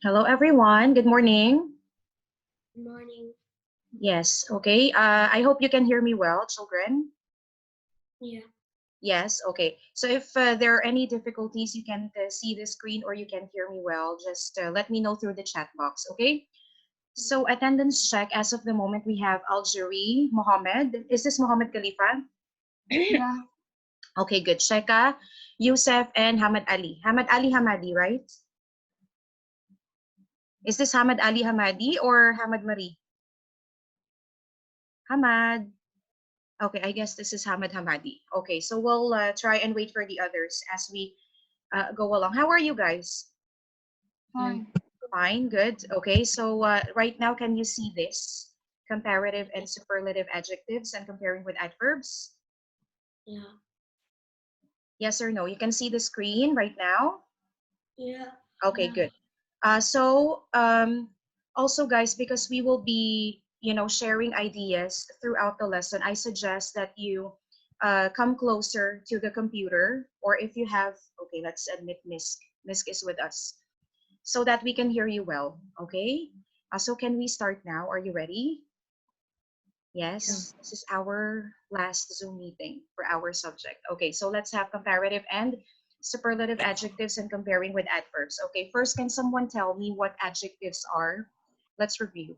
Hello, everyone. Good morning. Good morning. Yes, okay. I hope you can hear me well, children. Yeah. Yes, okay. So if there are any difficulties, you can see the screen or you can hear me well, just let me know through the chat box, okay? So attendance check, as of the moment, we have Aljuri, Mohammed. Is this Mohammed Khalifa? Yeah. Okay, good. Sheka, Yusuf, and Hamad Ali. Hamad Ali Hamadi, right? Is this Hamad Ali Hamadi or Hamad Marie? Hamad. Okay, I guess this is Hamad Hamadi. Okay, so we'll try and wait for the others as we go along. How are you guys? Fine. Fine, good. Okay, so right now, can you see this? Comparative and superlative adjectives and comparing with adverbs? Yeah. Yes or no? You can see the screen right now? Yeah. Okay, Yeah. good. Also, guys, because we will be, sharing ideas throughout the lesson, I suggest that you come closer to the computer, or if you have, okay, let's admit Misk. Misk is with us, so that we can hear you well, okay? So can we start now? Are you ready? Yes, this is our last Zoom meeting for our subject. Okay, so let's have comparative and superlative adjectives and comparing with adverbs. Okay, first, can someone tell me what adjectives are? Let's review.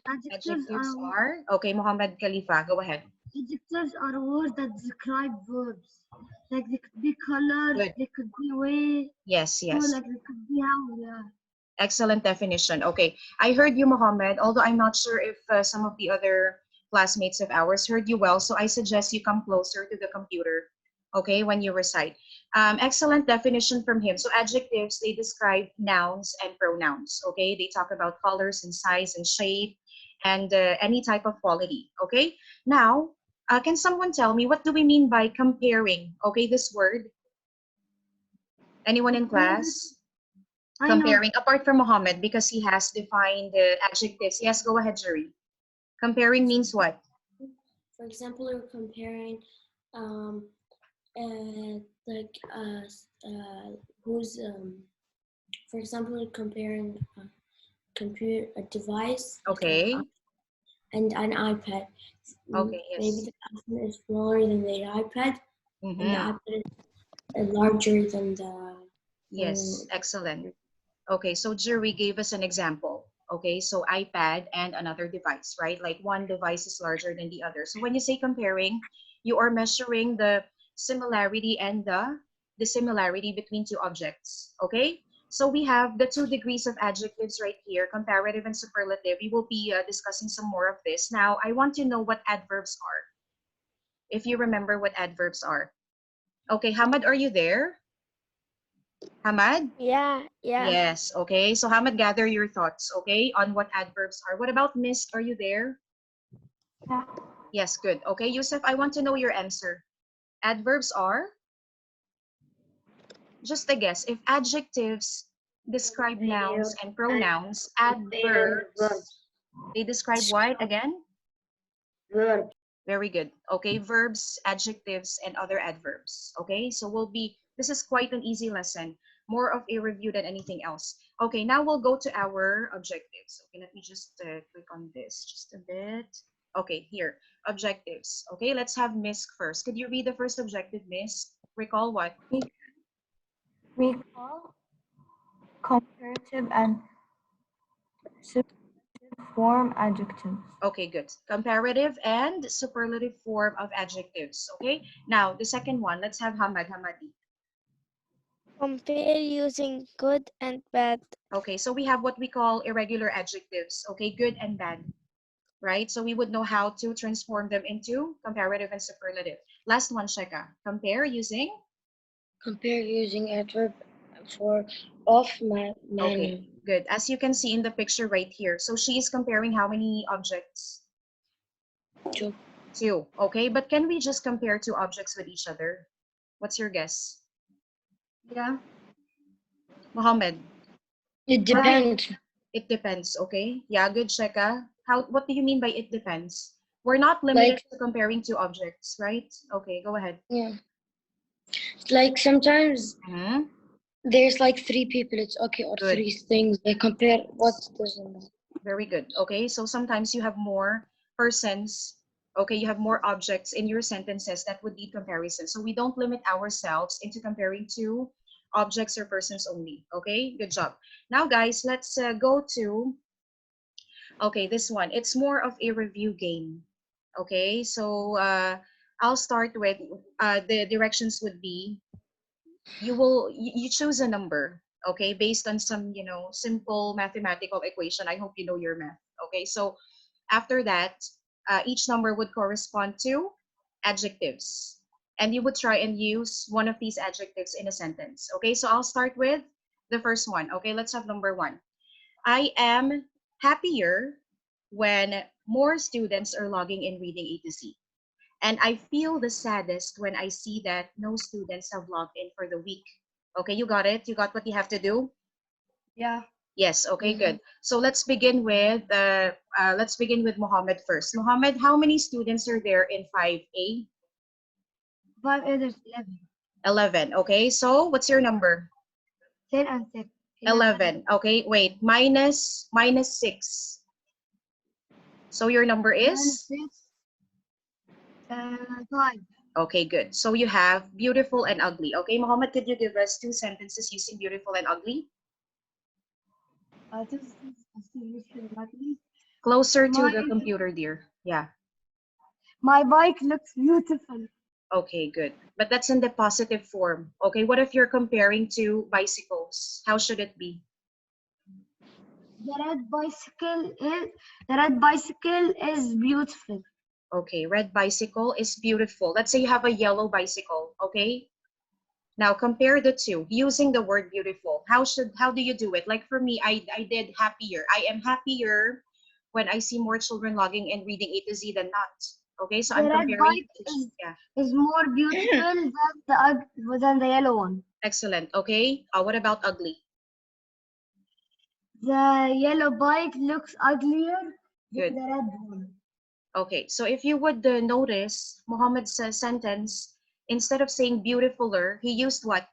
Adjectives are, okay, Muhammad Khalifa, go ahead. Adjectives are words that describe verbs. Like they could be color, Good. they could be way, Yes, or yes. like they could be how, yeah. Excellent definition. Okay, I heard you, Mohammed, although I'm not sure if some of the other classmates of ours heard you well, so I suggest you come closer to the computer, okay, when you recite. Excellent definition from him. So adjectives, they describe nouns and pronouns, okay? They talk about colors and size and shape and any type of quality, okay? Now, can someone tell me what do we mean by comparing, okay, this word? Anyone in class? I know. Comparing, apart from Mohammed, because he has defined the adjectives. Yes, go ahead, Jury. Comparing means what? For example, we're comparing, like, who's, for example, we're comparing a device, like Okay. and an iPad. Okay, Maybe yes. the iPhone is smaller than the iPad, and the Mm-hmm. iPad is larger than the Yes, excellent. Okay, so Jury gave us an example. Okay, so iPad and another device, right? Like one device is larger than the other. So when you say comparing, you are measuring the similarity and the dissimilarity between two objects. Okay, so we have the 2 degrees of adjectives right here, comparative and superlative. We will be discussing some more of this. Now, I want to know what adverbs are, if you remember what adverbs are. Okay, Hamad, are you there? Hamad? Yeah. Yes, okay. So Hamad, gather your thoughts, okay, on what adverbs are. What about Miss? Are you there? Yeah. Yes, good. Okay, Yusuf, I want to know your answer. Adverbs are? Just a guess. If adjectives describe nouns and pronouns, adverbs, they describe what again? Verb. Very good. Okay, verbs, adjectives, and other adverbs. Okay, so this is quite an easy lesson, more of a review than anything else. Okay, now we'll go to our objectives. Okay, let me just click on this just a bit. Okay, here, objectives. Okay, let's have Misk first. Could you read the first objective, Misk? Recall what? We call comparative and superlative form adjectives. Okay, good. Comparative and superlative form of adjectives. Okay, now the second one, let's have Hamadi. Compare using good and bad. Okay, so we have what we call irregular adjectives, okay, good and bad, right? So we would know how to transform them into comparative and superlative. Last one, Sheka. Compare using? Compare using adverb for of my Okay, good. As you can see in the picture right here, so she is comparing how many objects? Two. Two, okay, but can we just compare two objects with each other? What's your guess? Yeah. Mohammed? It depends. It depends, okay? Yeah, good, Sheka. What do you mean by it depends? We're not limited Like, to comparing two objects, right? Okay, go ahead. yeah. Like sometimes Mhm. there's like three people, it's okay, or Good. three things. They compare what doesn't matter. Very good. Okay, so sometimes you have more persons, okay, you have more objects in your sentences that would need comparison. So we don't limit ourselves into comparing two objects or persons only. Okay, good job. Now, guys, let's go to, okay, this one. It's more of a review game. Okay, so I'll start with the directions would be you choose a number, okay, based on some, simple mathematical equation. I hope you know your math. Okay, so after that, each number would correspond to adjectives, and you would try and use one of these adjectives in a sentence. Okay, so I'll start with the first one. Okay, let's have number one. I am happier when more students are logging in reading A to Z. And I feel the saddest when I see that no students have logged in for the week. Okay, you got it? You got what you have to do? Yeah. Yes, okay, Mhm. good. So let's begin with Mohammed first. Mohammed, how many students are there in 5A? 5 is 11. 11. Okay, so what's your number? 10 and 6. 11. Okay, wait. Minus 6. So your number Minus is? 6. 5. Okay, good. So you have beautiful and ugly. Okay, Mohammed, could you give us two sentences using beautiful and ugly? This is luckily. Closer to My the computer, dear. Yeah. my bike looks beautiful. Okay, good. But that's in the positive form. Okay, what if you're comparing to bicycles? How should it be? The red bicycle is beautiful. Okay, red bicycle is beautiful. Let's say you have a yellow bicycle, okay? Now compare the two using the word beautiful. How do you do it? Like for me, I did happier. I am happier when I see more children logging and reading A to Z than not. Okay, so The I'm red comparing bike to, yeah, is more beautiful than the yellow one. excellent. Okay, what about ugly? The yellow bike looks uglier than Good. the red one. Okay, so if you would notice Muhammad's sentence, instead of saying beautifuler, he used what?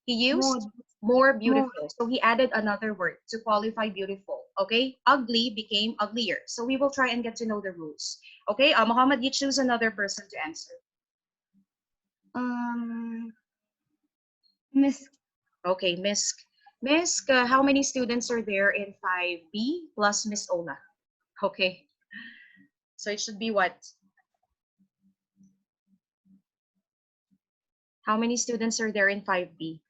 He More, used more more. beautiful. So he added another word to qualify beautiful. Okay, ugly became uglier. So we will try and get to know the rules. Okay, Muhammad, you choose another person to answer. Miss Okay, Misk. Misk, how many students are there in 5B plus Miss Ola? Okay, so it should be what? How many students are there in 5B?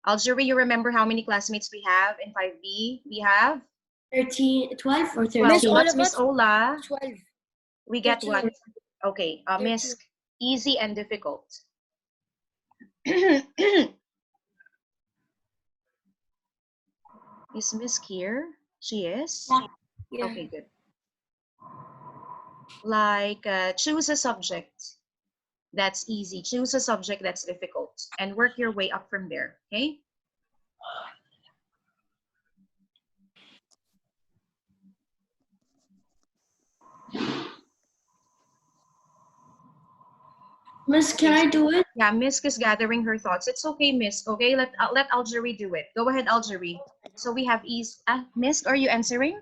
Algeria, you remember how many classmates we have in 5B? We have 12 or 12 Miss, all13? plus of Miss us, Ola. 12. We get 13. what? Okay, 13. Misk, easy and difficult. Is Misk here? She is? Yeah. Okay, good. Like, choose a subject that's easy. Choose a subject that's difficult and work your way up from there, okay? Miss, can Okay, I do it? yeah, Misk is gathering her thoughts. It's okay, Misk. Okay, let Algerie do it. Go ahead, Algerie. So we have Misk, are you answering?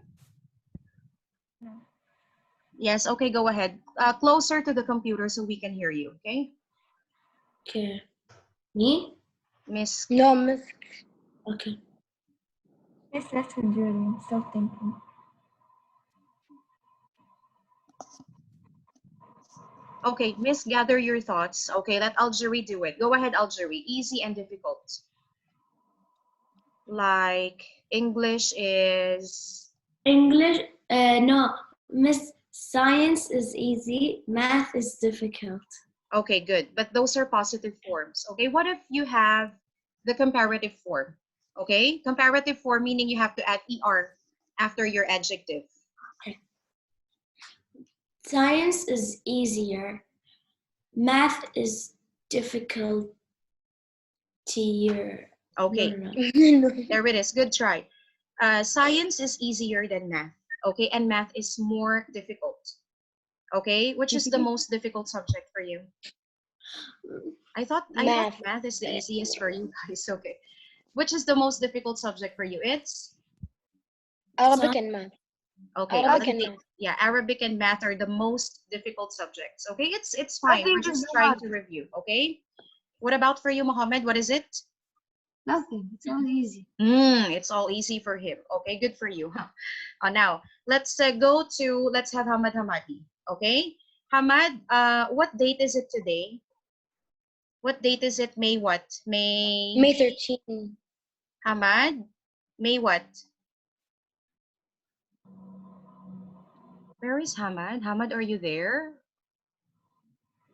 Yes. Okay, go ahead. Closer to the computer so we can hear you. Okay, Okay. Me? Misk. No, Miss. Okay. Miss lesson during self thinking. Okay, Miss, gather your thoughts. Okay, let Algerie do it. Go ahead, Algerie. Easy and difficult. Like English is. English? No. Miss, science is easy. Math is difficult. Okay, good. But those are positive forms. Okay, what if you have the comparative form? Okay, comparative form meaning you have to add er after your adjective. Science is easier. Math is difficult. Okay, No. there it is. Good try. Science is easier than math. Okay, and math is more difficult. Okay, which is the most difficult subject for you? I thought Math. math is the easiest for you guys. Okay. Which is the most difficult subject for you? It's Arabic and math. okay. Arabic Let's and see. math. Yeah, Arabic and math are the most difficult subjects. Okay, it's I fine. We're think just it's trying not. to review. Okay. What about for you, Mohammed? What is it? Nothing. It's all easy. It's all easy for him. Okay, good for you. Now let's have Hamad Hamadi. Okay, Hamad. What date is it today? What date is it? May what? May 13. Hamad. May what? Where is Hamad? Hamad, are you there?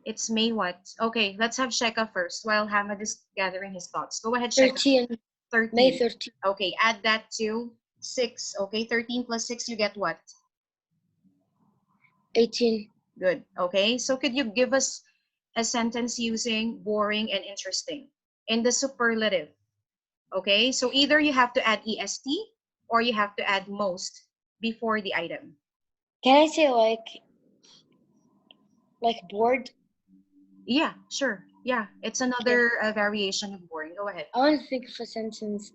It's May what? Okay, let's have Sheka first while Hamad is gathering his thoughts. Go ahead, Sheka. 13. May 13. 13. Okay, add that to 6. Okay, 13 plus 6, you get what? 18. Good. Okay, so could you give us a sentence using boring and interesting in the superlative? Okay, so either you have to add est or you have to add most before the item. Can I say like bored? Yeah, sure. Yeah, it's another variation of boring. Go ahead. I want to think of a sentence.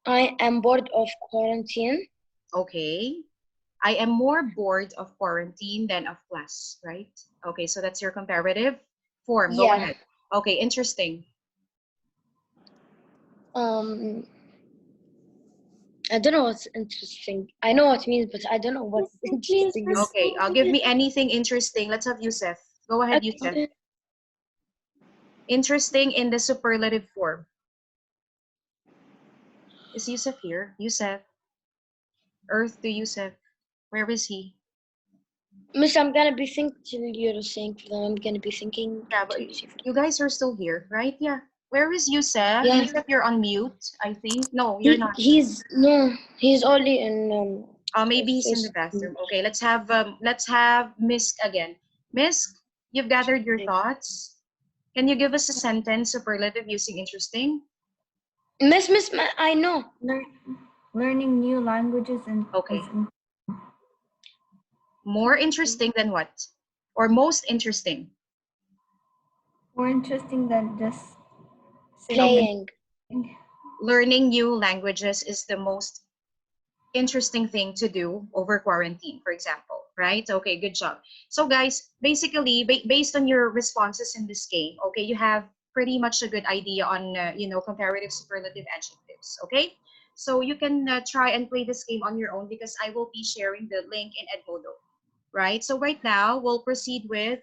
I am bored of quarantine. Okay. I am more bored of quarantine than of class, right? Okay, so that's your comparative form. Go Yeah. ahead. Okay, interesting. Um, I don't know what's interesting. I know what it means, but I don't know what's interesting. Okay, give me anything interesting. Let's have Yusef. Go ahead, Yusef. Okay. Interesting in the superlative form. Is Yusef here? Yusef. Earth to Yusef. Where is he? Miss, I'm gonna be thinking till you're saying for them. I'm gonna be thinking. Yeah, but you guys are still here, right? Yeah. Where is Yusef? Yeah. Yusef, you're on mute, I think. No, you're not. He's only in Maybe he's in the bathroom. Okay, let's have Misk again. Misk, you've gathered your thoughts. Can you give us a sentence superlative using interesting? Miss, I know. Learning new languages and Okay. is in- More interesting than what? Or most interesting? more interesting than just Playing. Learning new languages is the most interesting thing to do over quarantine, for example, right? Okay, good job. So guys, basically based on your responses in this game, okay, you have pretty much a good idea on comparative superlative adjectives. Okay, so you can try and play this game on your own because I will be sharing the link in Edmodo, right? So right now we'll proceed with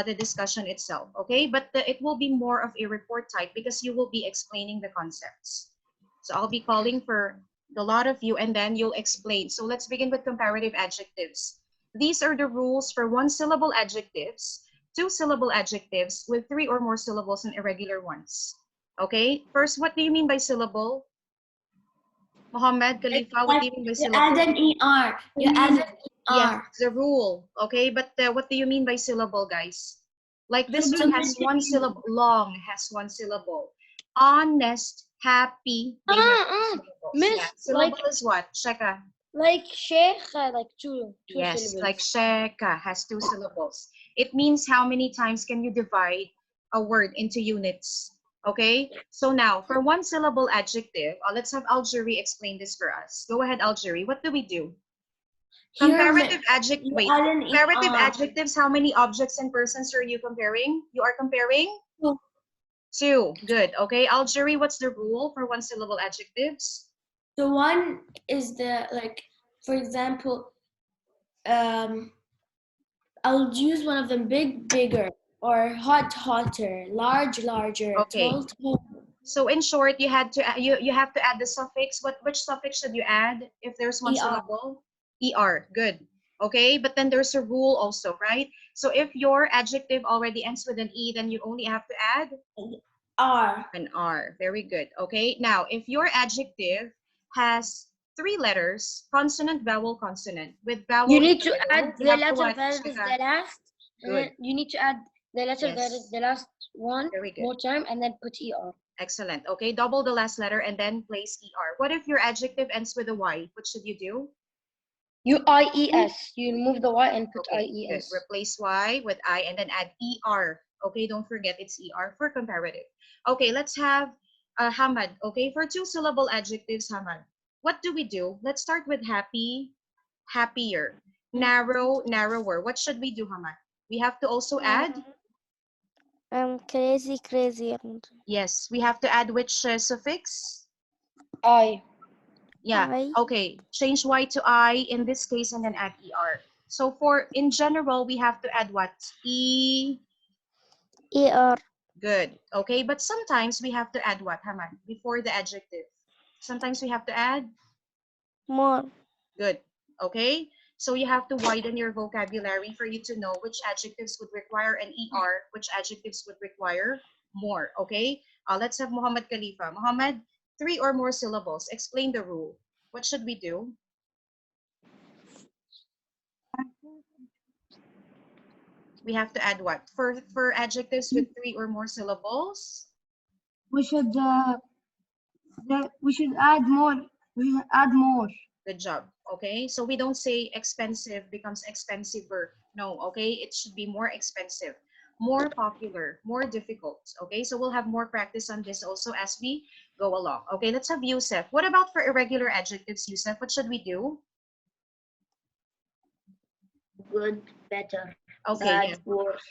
the discussion itself. Okay, but it will be more of a report type because you will be explaining the concepts. So I'll be calling for the lot of you and then you'll explain. So let's begin with comparative adjectives. These are the rules for one syllable adjectives, two syllable adjectives with 3 or more syllables and irregular ones. Okay, first, what do you mean by syllable? Mohammed, Khalifa, what do you mean by You syllable? add an ER. You add an Yes, ER. it's a rule. Okay, but what do you mean by syllable, guys? Like this So one has one syllable. Long has one syllable. Honest, happy. They have two syllables. Miss, Yeah. Syllable is what? Sheka. like sheikh, like two Yes, syllables. like sheka has 2 syllables. It means how many times can you divide a word into units. Okay, so now for one syllable adjective, let's have Algeri explain this for us. Go ahead, Algeri. What do we do? Comparative adjective. You Wait, add an comparative ER. adjectives. How many objects and persons are you comparing? You are comparing Two. 2. Good. Okay, Algeri. What's the rule for one syllable adjectives? The one is for example, I'll use one of them: bigger, or hotter, larger, Okay. tall. So in short, you had to you have to add the suffix. Which suffix should you add if there's one ER. syllable? Er. Good. Okay, but then there's a rule also, right? So if your adjective already ends with an e, then you only have to add R. an r. Very good. Okay. Now, if your adjective has 3 letters, consonant, vowel, consonant, with vowel You in need the to middle, add you the have to letter what? that is Shika? the last. And Good. then you need to add the letter that is Yes. the last one Very good. more time, and then put er. Excellent. Okay, double the last letter and then place er. What if your adjective ends with a y? What should you do? IES. You remove the Y and put Okay, good. IES. Replace Y with I and then add ER. Okay, don't forget it's ER for comparative. Okay, let's have Hamad. Okay, for 2-syllable adjectives, Hamad. What do we do? Let's start with happy, happier. Narrow, narrower. What should we do, Hamad? We have to also add? Crazy, crazier. Yes, we have to add which suffix? I. Yeah, I. okay. Change Y to I in this case and then add ER. So for in general, we have to add what? ER. Good. Okay, but sometimes we have to add what, Hamad? Before the adjective. Sometimes we have to add? More. Good. Okay, so you have to widen your vocabulary for you to know which adjectives would require an ER, which adjectives would require more. Okay, let's have Muhammad Khalifa. Muhammad, 3 or more syllables. Explain the rule. What should we do? We have to add what? For adjectives with 3 or more syllables? We should add more. We should add more. Good job. Okay, so we don't say expensive becomes expensiver. No, okay, it should be more expensive, more popular, more difficult. Okay, so we'll have more practice on this also as we go along. Okay, let's have Yusuf. What about for irregular adjectives, Yusuf? What should we do? Good, better, Okay, bad, yeah, worse,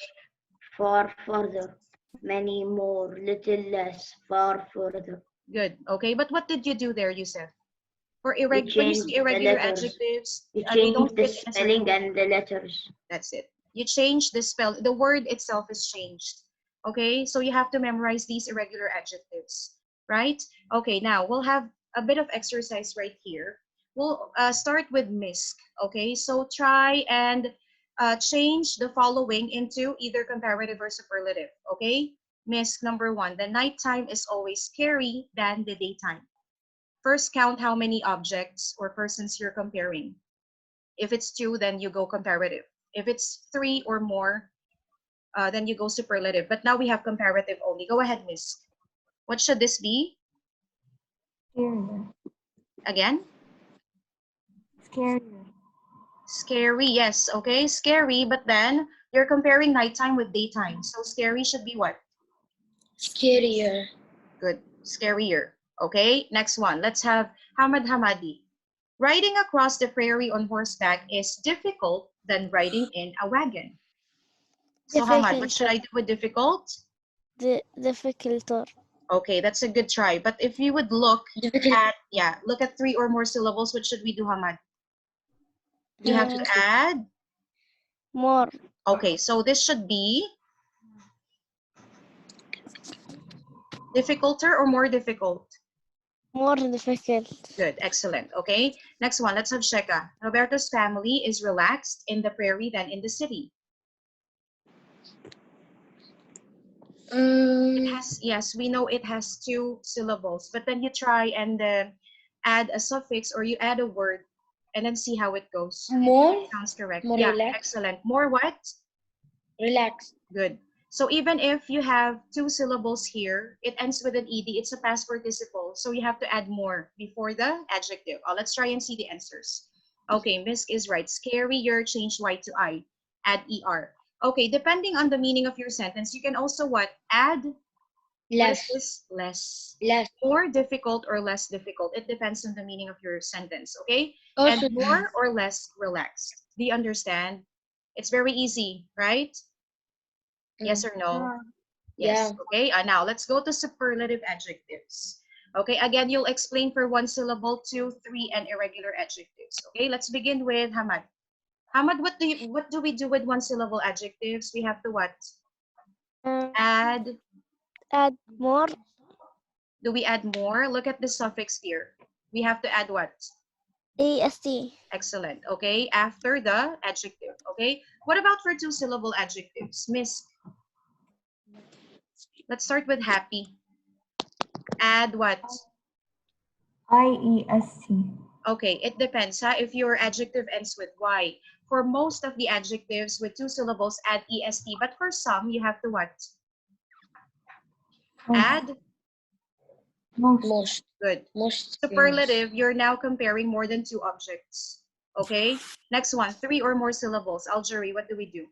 far further, many more, little less, far further. good. Okay, but what did you do there, Yusuf? For You when you change say the irregular letters. adjectives, You they don't change the fit yes or spelling no. and the letters. That's it. You change the spell. The word itself is changed. Okay, so you have to memorize these irregular adjectives, right? Okay, now we'll have a bit of exercise right here. We'll start with misc. Okay, so try and change the following into either comparative or superlative. Okay, misc number 1. The nighttime is always scary than the daytime. First, count how many objects or persons you're comparing. If it's 2, then you go comparative. If it's 3 or more, then you go superlative. But now we have comparative only. Go ahead, Miss. What should this be? Scarier. Again? Scarier. Scary, yes. Okay, scary, but then you're comparing nighttime with daytime. So scary should be what? Scarier. Good. Scarier. Okay, next one. Let's have Hamad Hamadi. Riding across the prairie on horseback is difficult than riding in a wagon. So Hamad, what should I do with difficult? Difficult. Okay, that's a good try. But if you would look Difficult. at, look at 3 or more syllables, what should we do, Hamad? We have to Mm. add. More. Okay, so this should be difficulter or more difficult? More difficult. Good, excellent. Okay, next one, let's have Sheka. Roberto's family is relaxed in the prairie than in the city. It has, yes, we know it has 2 syllables, but then you try and add a suffix or you add a word and then see how it goes. More. Sounds correct. More Yeah, relaxed. excellent. More what? Relaxed. Good. So even if you have 2 syllables here, it ends with an ed. It's a past participle, so you have to add more before the adjective. Let's try and see the answers. Okay, Miss is right. Scarier, change Y to I. Add ER. Okay, depending on the meaning of your sentence, you can also what? Add, what is Less. this? Less. Less. More difficult or less difficult. It depends on the meaning of your sentence, okay? Also, And more or less relaxed. Do you understand? It's very easy, right? Yes or no? Yes. Yeah. Okay. Now let's go to superlative adjectives. Okay. Again, you'll explain for 1 syllable, 2, 3, and irregular adjectives. Okay. Let's begin with Hamad. Hamad, what do we do with 1 syllable adjectives? We have to what? Add. Add more. Do we add more? Look at the suffix here. We have to add what? AST. Excellent. Okay. After the adjective. Okay. What about for 2 syllable adjectives? Miss. Let's start with happy. Add what? IEST. Okay, it depends. If your adjective ends with Y. For most of the adjectives with 2 syllables, add EST. But for some, you have to what? Add? Most. Most. Good. Most. Superlative, you're now comparing more than 2 objects. Okay, next one, 3 or more syllables. Algeria, what do we do?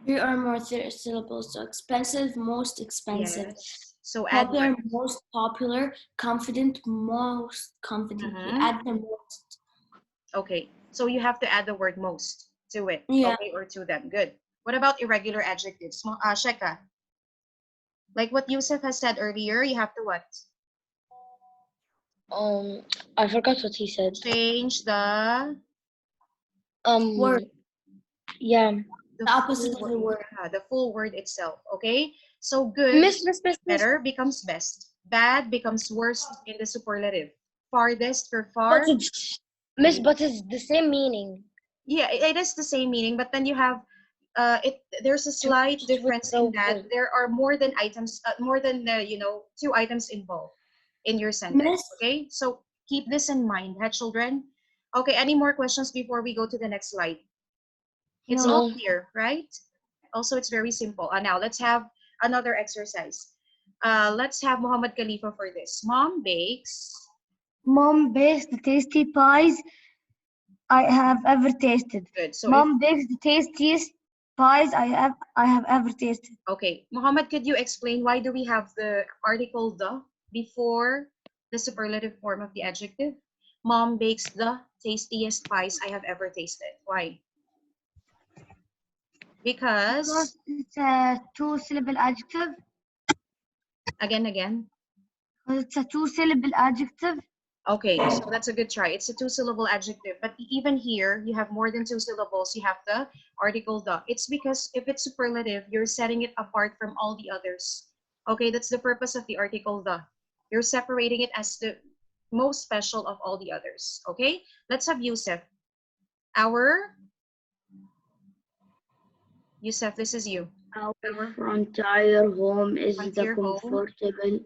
3 or more syllables. So expensive, most expensive. Yes. So add Popular, what? most popular. Confident, most confidently. Mhm. Add the most. Okay, so you have to add the word most to it, Yeah. okay, or to them. Good. What about irregular adjectives? Sheka, like what Yusuf has said earlier, you have to what? I forgot what he said. Change the Word. Yeah. The opposite full of the word. the full word itself. Okay, so good, Miss. better becomes best, bad becomes worst in the superlative, farthest for But far. it's Miss, but it's the same meaning. Yeah, it is the same meaning, but then you have there's a To slight switch difference the in that word. there are more than items, more than two items involved in your sentence. Miss? Okay, so keep this in mind, children. Okay, any more questions before we go to the next slide? It's all No. clear, right? Also, it's very simple. Now let's have another exercise. Let's have Muhammad Khalifa for this. Mom bakes. Mom bakes the tasty pies I have ever tasted. Good. So if Mom bakes the tastiest pies I have ever tasted. okay, Muhammad, could you explain why do we have the article the before the superlative form of the adjective? Mom bakes the tastiest pies I have ever tasted. Why? Because Because it's a two-syllable adjective. again. Because it's a two-syllable adjective. Okay, so that's a good try. It's a two-syllable adjective, but even here you have more than two syllables. You have the article the. It's because if it's superlative, you're setting it apart from all the others. Okay, that's the purpose of the article the. You're separating it as the most special of all the others. Okay, let's have Yusuf. Our Yusuf, this is you. Our Our frontier home is the frontier home. comfortable.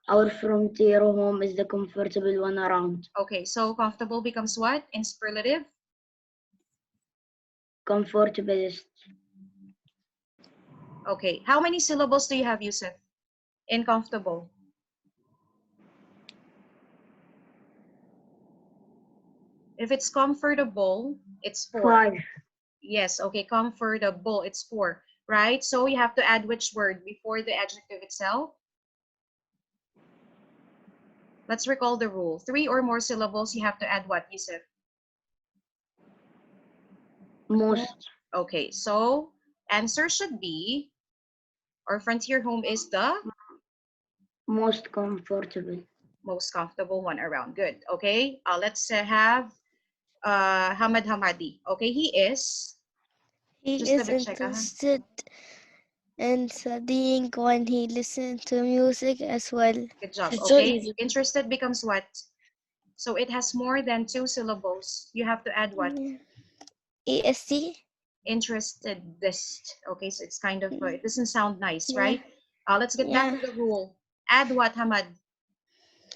Our frontier home is the comfortable one around. Okay, so comfortable becomes what in superlative? Comfortablest. Okay, how many syllables do you have, Yusuf? In comfortable. If it's comfortable, it's 4. 5. Yes, okay, comfortable, it's 4, right? So you have to add which word before the adjective itself? Let's recall the rule. 3 or more syllables, you have to add what, Yusuf? Most. Okay, so answer should be, our frontier home is the Most comfortable. most comfortable one around. Good, okay? Let's have Hamad Hamadi. Okay, he is, He just a is bit check. interested in studying when he listens to music as well. Good job, It's so okay? easy. Interested becomes what? So it has more than 2 syllables. You have to add what? EST? Interestedest. Okay, so it's kind of, it doesn't sound nice, Yeah, right? Let's get back yeah. to the rule. Add what, Hamad?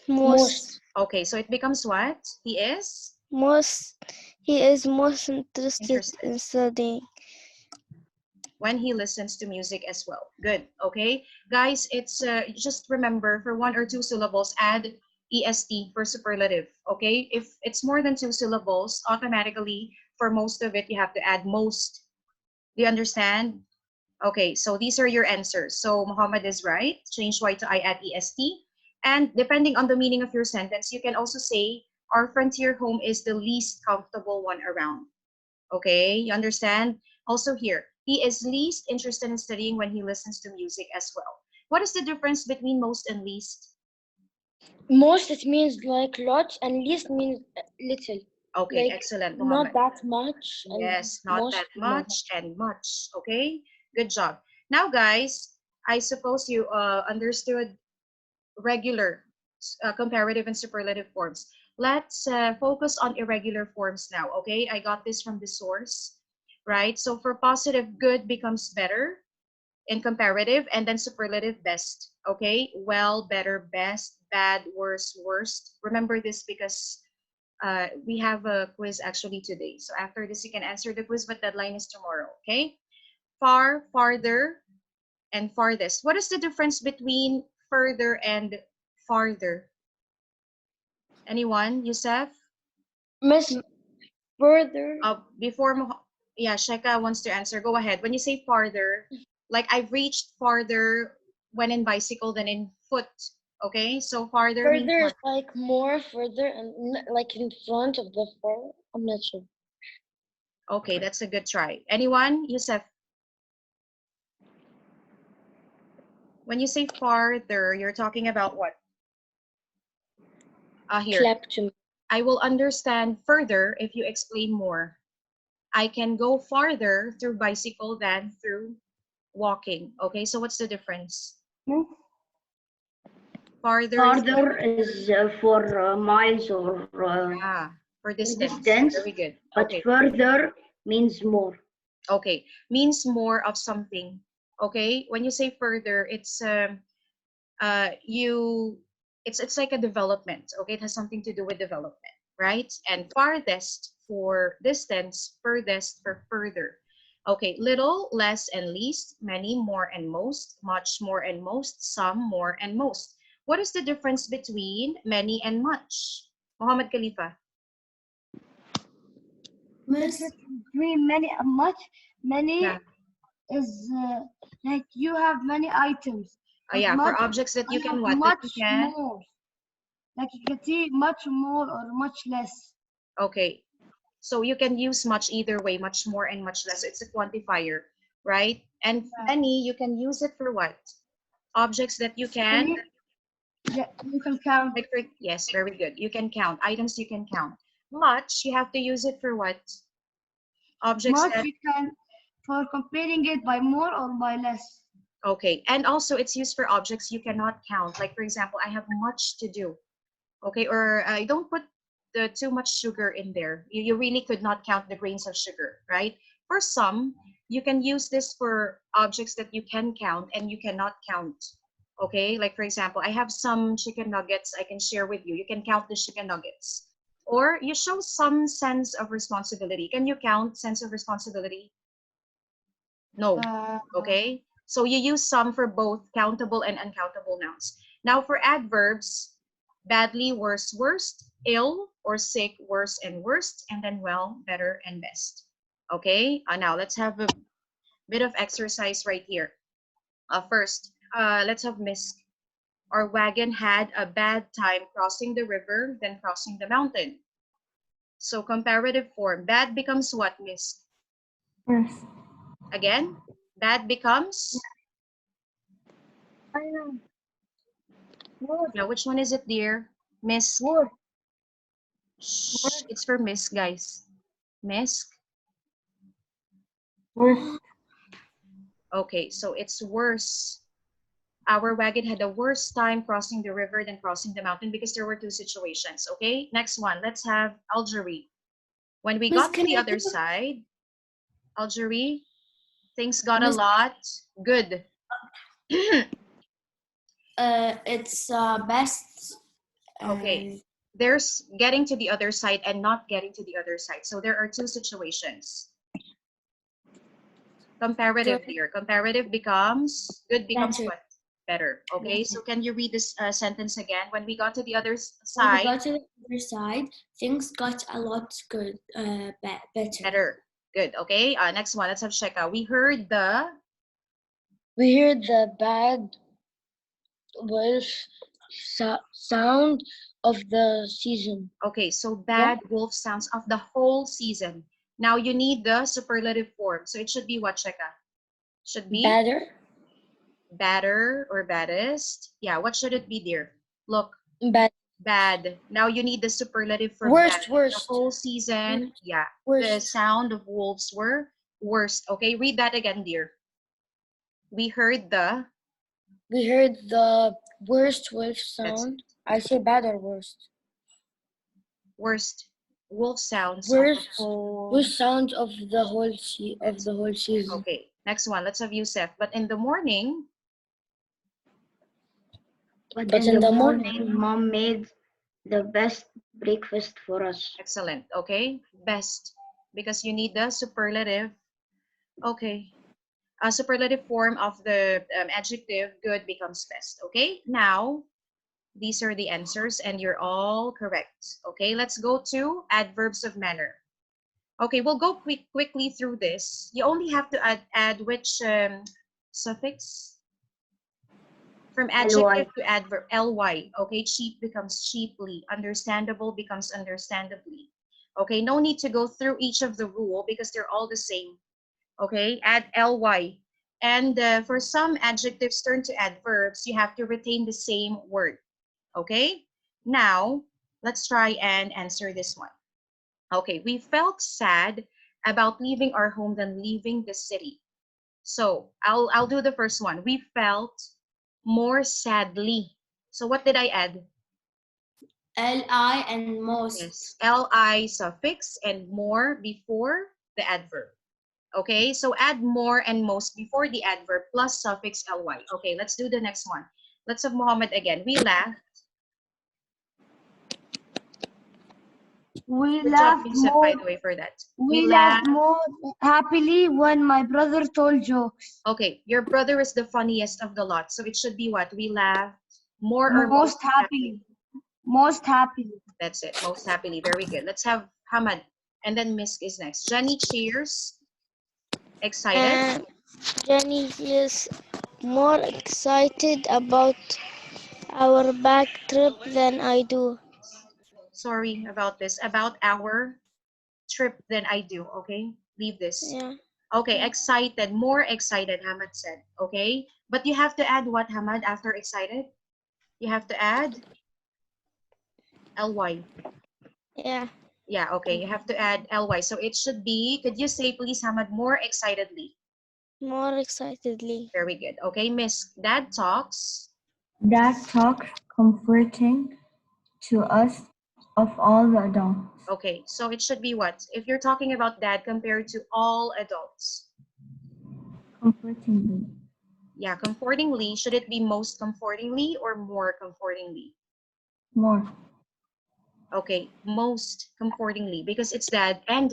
Most, Okay, so it becomes what? He is most, he is most interested interested in studying. when he listens to music as well. Good, okay? Guys, it's just remember for 1 or 2 syllables, add EST for superlative, okay? If it's more than 2 syllables, automatically for most of it, you have to add most. Do you understand? Okay, so these are your answers. So Muhammad is right. Change Y to I, add EST. And depending on the meaning of your sentence, you can also say, our frontier home is the least comfortable one around. Okay, you understand? Also here, he is least interested in studying when he listens to music as well. What is the difference between most and least? Most it means like lots, and least means little. Okay, Like excellent, not Muhammad. that much, and Yes, not most that much. much and much. Okay, good job. Now, guys, I suppose you understood regular, comparative, and superlative forms. Let's focus on irregular forms now. Okay, I got this from the source, right? So for positive, good becomes better in comparative, and then superlative, best. Okay, well, better, best, bad, worse, worst. Remember this because we have a quiz actually today. So after this, you can answer the quiz, but deadline is tomorrow. Okay, far, farther, and farthest. What is the difference between further and farther? Anyone? Yusuf? Miss, further. Before yeah, Sheka wants to answer. Go ahead. When you say farther, like I've reached farther when in bicycle than in foot. Okay, so farther means Further is what? like more further and like in front of the far. I'm not sure. Okay, that's a good try. Anyone? Yusuf? When you say farther, you're talking about what? Here. Clap to me. I will understand further if you explain more. I can go farther through bicycle than through walking. Okay, so what's the difference? Farther is Farther is for miles or for distance. distance, Very good. but Okay. further means more. Okay, means more of something. Okay, when you say further, it's you it's like a development. Okay, it has something to do with development, right? And farthest for distance, furthest for further. Okay, little, less and least, many, more and most, much, more and most, some, more and most. What is the difference between many and much? Muhammad Khalifa. Miss, Between many and much, many Yeah. is like you have many items. But Yeah, for much, objects that you I can have what? That you much can. more. Like you can see much more or much less. Okay, so you can use much either way, much more and much less. It's a quantifier, right? And many, you can use it for what? Objects that you can, Many, yeah, you can count. like for, yes, very good. You can count. Items you can count. Much, you have to use it for what? Objects Much that, you can for comparing it by more or by less. okay. And also it's used for objects you cannot count. Like for example, I have much to do. Okay, or I don't put the too much sugar in there. You really could not count the grains of sugar, right? For some, you can use this for objects that you can count and you cannot count. Okay, like for example, I have some chicken nuggets I can share with you. You can count the chicken nuggets. Or you show some sense of responsibility. Can you count sense of responsibility? No. Okay, so you use some for both countable and uncountable nouns. Now for adverbs, badly, worse, worst, ill or sick, worse and worst, and then well, better and best. Okay, now let's have a bit of exercise right here. First, let's have Miss. Our wagon had a bad time crossing the river, then crossing the mountain. So comparative form, bad becomes what, Miss? Worse. Again, bad becomes, I know. Worse. now which one is it, dear? Miss. Worse. Shh, it's for Miss, guys. Miss. Worse. Okay, so it's worse. Our wagon had a worse time crossing the river than crossing the mountain because there were two situations. Okay, next one. Let's have Algeria. When we Miss, got to can the I other do? side, Algeria, things got a Miss, lot good. it's best. Okay, there's getting to the other side and not getting to the other side. So there are two situations. Comparative Good. here. Comparative becomes, good becomes Better. what? Better. Okay, so can you read this sentence again? When we got to the other When we side, got to the other side, things got a lot good, better. better. Good. Okay, next one. Let's have Sheka. We heard the, bad wolf sound of the season. okay, so bad wolf sounds of the whole season. Now you need the superlative form. So it should be what, Sheka? Should be Better. better or baddest. Yeah, what should it be, dear? Look, Bad. bad. Now you need the superlative for Worst, bad. worst. The whole season, yeah. The Worst. sound of wolves were worst. Okay, read that again, dear. We heard the, We heard the worst wolf sound. I say bad or worst. worst wolf sounds of the Worst whole. sound of the whole season. Okay, next one. Let's have Yusef. But in the morning, But But in the morning, Mom made the best breakfast for us. excellent. Okay, best because you need the superlative. Okay, a superlative form of the adjective good becomes best. Okay, now These are the answers, and you're all correct. Okay, let's go to adverbs of manner. Okay, we'll go quickly through this. You only have to add which suffix? From adjective to adverb, ly. Okay, cheap becomes cheaply. Understandable becomes understandably. Okay, no need to go through each of the rule because they're all the same. Okay, add ly. And for some adjectives turn to adverbs, you have to retain the same word. Okay, now let's try and answer this one. Okay, we felt sad about leaving our home than leaving the city. So I'll do the first one. We felt more sadly. So what did I add? Li and most. Yes, li suffix and more before the adverb. Okay, so add more and most before the adverb plus suffix ly. Okay, let's do the next one. Let's have Muhammad again. We laughed. We Good job, laughed Yusuf, more. by the way, for that. We laughed more happily when my brother told jokes. Okay, your brother is the funniest of the lot, so it should be what? We laughed more or Most happily. Most happily. That's it, most happily. Very good. Let's have Hamad, and then Misk is next. Jenny, cheers. Excited? Jenny is more excited about our back trip than I do. Sorry about this. About our trip than I do, okay? Leave this. Yeah. Okay, excited. More excited, Hamad said. Okay? But you have to add what, Hamad, after excited? You have to add ly. Yeah. Yeah, okay. You have to add ly. So it should be, could you say, please, Hamad, more excitedly? More excitedly. Very good. Okay, Miss, Dad talks. Dad talks comforting to us of all the adults. Okay, so it should be what? If you're talking about dad compared to all adults. Comfortingly. Yeah, comfortingly. Should it be most comfortingly or more comfortingly? More. Okay, most comfortingly because it's dad and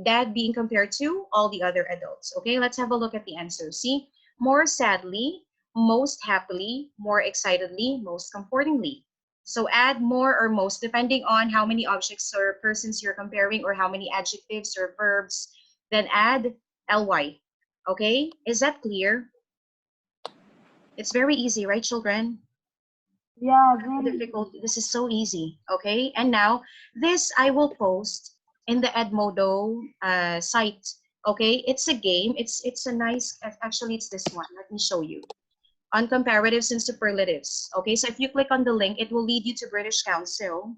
dad being compared to all the other adults. Okay, let's have a look at the answer. See, more sadly, most happily, more excitedly, most comfortingly. So add more or most depending on how many objects or persons you're comparing or how many adjectives or verbs, then add ly. Okay, is that clear? It's very easy, right, children? Yeah, very. Difficult. This is so easy. Okay, and now this I will post in the Edmodo site. Okay, it's a game. It's a nice. Actually, it's this one. Let me show you on comparatives and superlatives. Okay, so if you click on the link, it will lead you to British Council,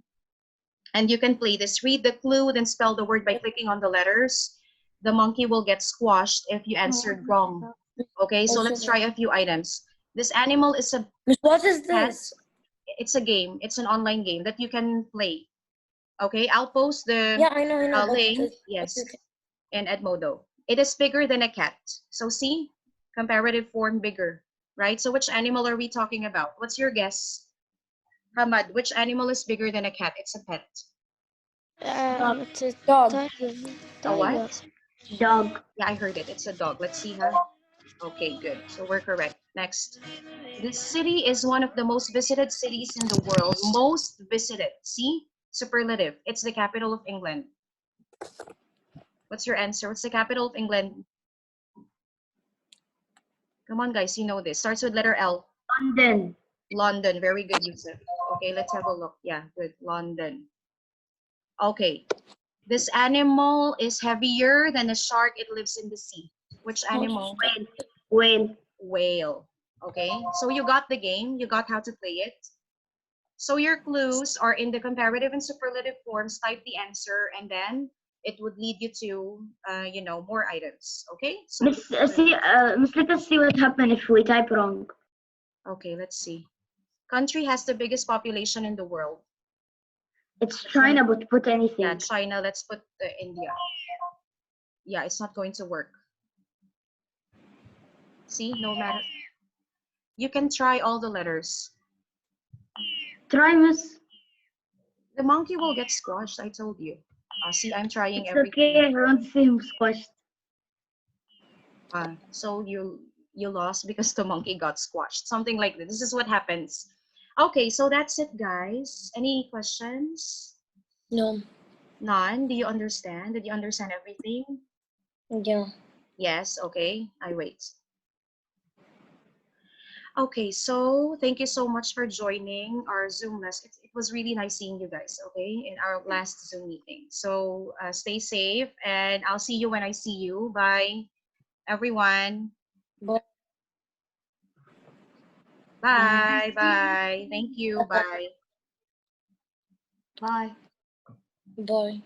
and you can play this. Read the clue, then spell the word by clicking on the letters. The monkey will get squashed if you answered wrong. Okay, so let's try a few items. This animal is a What is cat. this? It's a game. It's an online game that you can play. Okay, I'll post the Yeah, I know, but link. Yes, in Edmodo. It is bigger than a cat. So see, comparative form bigger, right? So which animal are we talking about? What's your guess, Hamad? Which animal is bigger than a cat? It's a pet. It's a dog. tiger. A what? Dog. Yeah, I heard it. It's a dog. Let's see, huh? Okay, good. So we're correct. Next. This city is one of the most visited cities in the world. Most visited. See? Superlative. It's the capital of England. What's your answer? What's the capital of England? Come on, guys. You know this. Starts with letter L. London. London. Very good, Yusuf. Okay, let's have a look. Yeah, good. London. Okay. This animal is heavier than a shark. It lives in the sea. Which animal? Whale. Whale. Okay, so you got the game. You got how to play it. So your clues are in the comparative and superlative forms. Type the answer, and then it would lead you to, more items. Okay. So Miss, let us see what happens if we type wrong. okay, let's see. Country has the biggest population in the world. It's China, but put Yeah, anything. China. Let's put India. Yeah, it's not going to work. See, no matter. You can try all the letters. Try, Miss. The monkey will get squashed. I told you. See, I'm trying It's everything. okay. I want to see him squashed. So you lost because the monkey got squashed. Something like that. This is what happens. Okay, so that's it, guys. Any questions? No. None? Do you understand? Did you understand everything? Yeah. Yes, okay. I wait. Okay, so thank you so much for joining our Zoom lesson. It was really nice seeing you guys, okay, in our last Zoom meeting. So stay safe, and I'll see you when I see you. Bye, everyone. Bye. Bye, bye. Thank you. Bye. Bye. Bye.